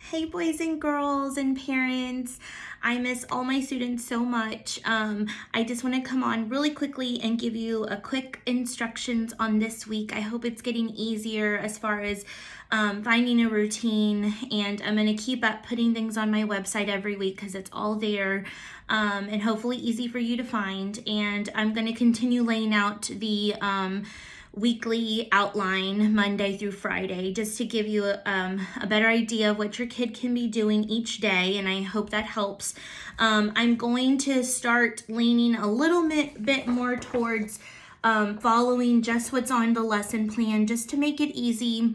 Hey boys and girls and parents, I miss all my students so much. I just want to come on really quickly and give you a quick instructions on this week. I hope it's getting easier as far as finding a routine, and I'm going to keep up putting things on my website every week because it's all there and hopefully easy for you to find. And I'm going to continue laying out the weekly outline Monday through Friday just to give you a better idea of what your kid can be doing each day, and I hope that helps. I'm going to start leaning a little bit more towards following just what's on the lesson plan just to make it easy.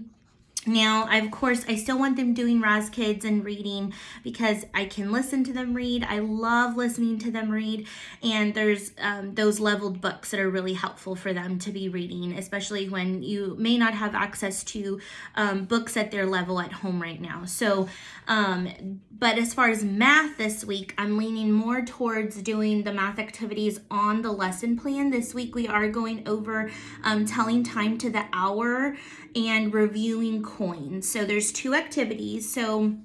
Now, of course, I still want them doing Raz Kids and reading because I can listen to them read. I love listening to them read, and there's those leveled books that are really helpful for them to be reading, especially when you may not have access to books at their level at home right now. So, but as far as math this week, I'm leaning more towards doing the math activities on the lesson plan. This week we are going over telling time to the hour and reviewing coins. So there's two activities. So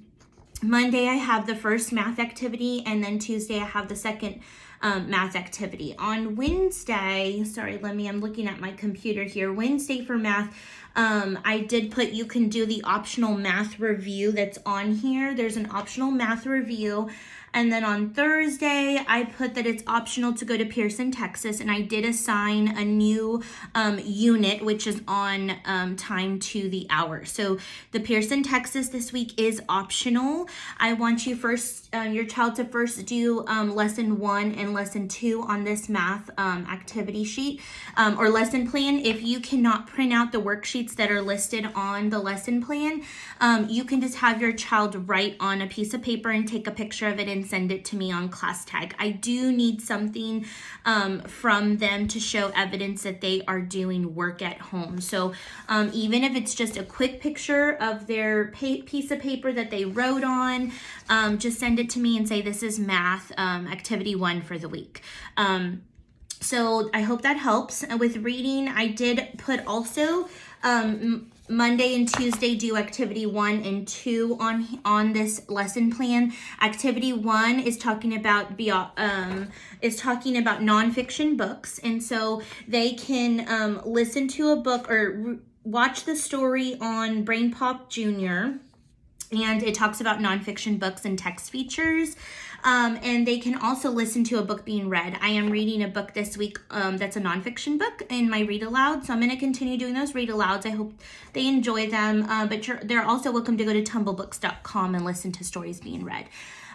Monday I have the first math activity, and then Tuesday I have the second math activity. On Wednesday, I'm looking at my computer here. Wednesday for math, I did put you can do the optional math review that's on here. There's an optional math review. And then on Thursday, I put that it's optional to go to Pearson, Texas, and I did assign a new unit, which is on time to the hour. So the Pearson, Texas this week is optional. I want you your child to first do lesson 1 and lesson 2 on this math activity sheet or lesson plan. If you cannot print out the worksheets that are listed on the lesson plan, you can just have your child write on a piece of paper and take a picture of it and send it to me on ClassTag. I do need something from them to show evidence that they are doing work at home. So even if it's just a quick picture of their piece of paper that they wrote on, just send it to me and say this is math activity 1 for the week. So I hope that helps. With reading, I did put also Monday and Tuesday do activity 1 and 2 on this lesson plan. Activity 1 is talking about nonfiction books, and so they can listen to a book or watch the story on Brain Pop Jr., and it talks about nonfiction books and text features. And they can also listen to a book being read. I am reading a book this week that's a nonfiction book in my read aloud, so I'm going to continue doing those read alouds. I hope they enjoy them, but they're also welcome to go to tumblebooks.com and listen to stories being read.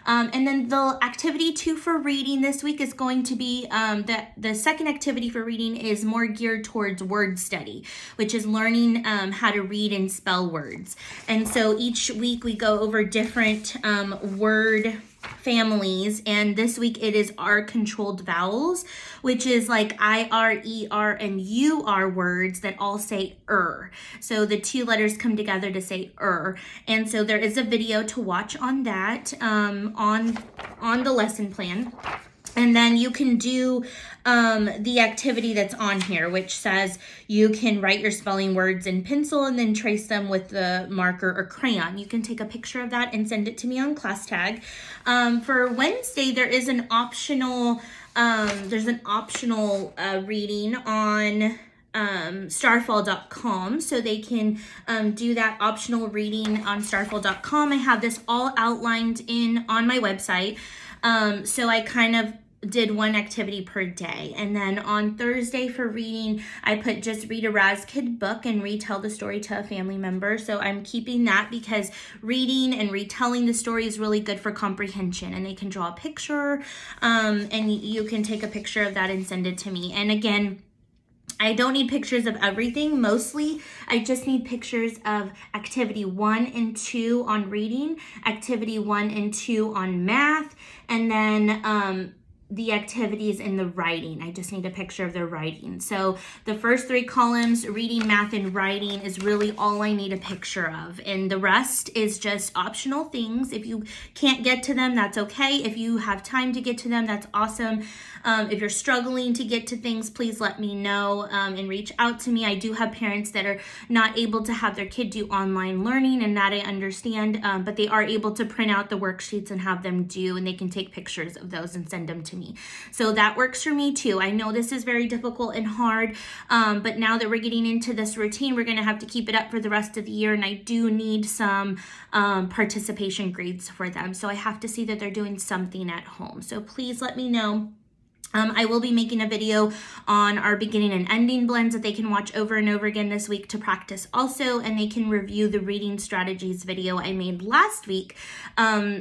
And then the activity 2 for reading this week is going to be the second activity for reading is more geared towards word study, which is learning how to read and spell words. And so each week we go over different word families, and this week it is R-controlled vowels, which is like I-R, E-R, and U-R words that all say So the two letters come together to say and so there is a video to watch on that on the lesson plan. And then you can do the activity that's on here, which says you can write your spelling words in pencil and then trace them with the marker or crayon. You can take a picture of that and send it to me on ClassTag. For Wednesday, there is an optional, reading on starfall.com, so they can do that optional reading on starfall.com. I have this all outlined on my website. So I kind of did one activity per day. And then on Thursday for reading, I put just read a Raz Kid book and retell the story to a family member. So I'm keeping that because reading and retelling the story is really good for comprehension, and they can draw a picture and you can take a picture of that and send it to me. And again, I don't need pictures of everything. Mostly, I just need pictures of activity 1 and 2 on reading, activity 1 and 2 on math, and then the activities in the writing. I just need a picture of their writing. So the first 3 columns, reading, math, and writing, is really all I need a picture of. And the rest is just optional things. If you can't get to them, that's okay. If you have time to get to them, that's awesome. If you're struggling to get to things, please let me know and reach out to me. I do have parents that are not able to have their kid do online learning, and that I understand, but they are able to print out the worksheets and have them do, and they can take pictures of those and send them to me. So that works for me too. I know this is very difficult and hard, but now that we're getting into this routine, we're going to have to keep it up for the rest of the year, and I do need some participation grades for them. So I have to see that they're doing something at home. So please let me know. I will be making a video on our beginning and ending blends that they can watch over and over again this week to practice also, and they can review the reading strategies video I made last week,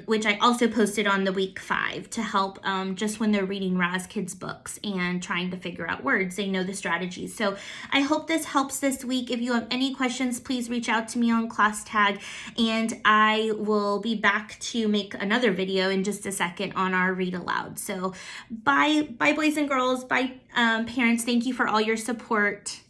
which I also posted on the week 5 to help just when they're reading Raz Kids books and trying to figure out words, they know the strategies. So I hope this helps this week. If you have any questions, please reach out to me on ClassTag, and I will be back to make another video in just a second on our read aloud. So bye boys and girls, bye parents. Thank you for all your support.